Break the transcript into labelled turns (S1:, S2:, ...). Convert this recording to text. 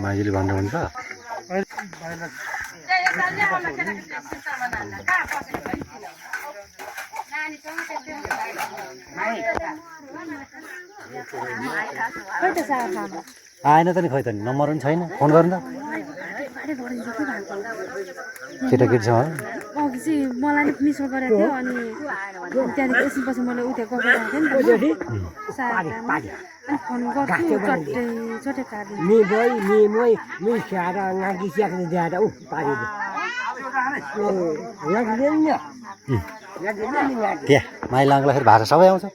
S1: माइजूले भनेर हुन्छ आएन त नि खै त नि नम्बर पनि छैन फोन गर्नु त केटाकेटीसँग
S2: अघि चाहिँ मलाई नि मिस गरेको थियो अनि त्यहाँदेखि एकछिनपछि मैले उता गएको थिएँ नि त अनि फोन गर्छु चट्टै काट्यो
S3: नि बोइ नि मोइ नि स्यारा नाकी स्याक्ने ज्यादा उ पारिदे लाग्दैन नि लाग्दैन नि
S1: त्यहाँ माइला अङ्गलाखेरि भाषा सबै आउँछ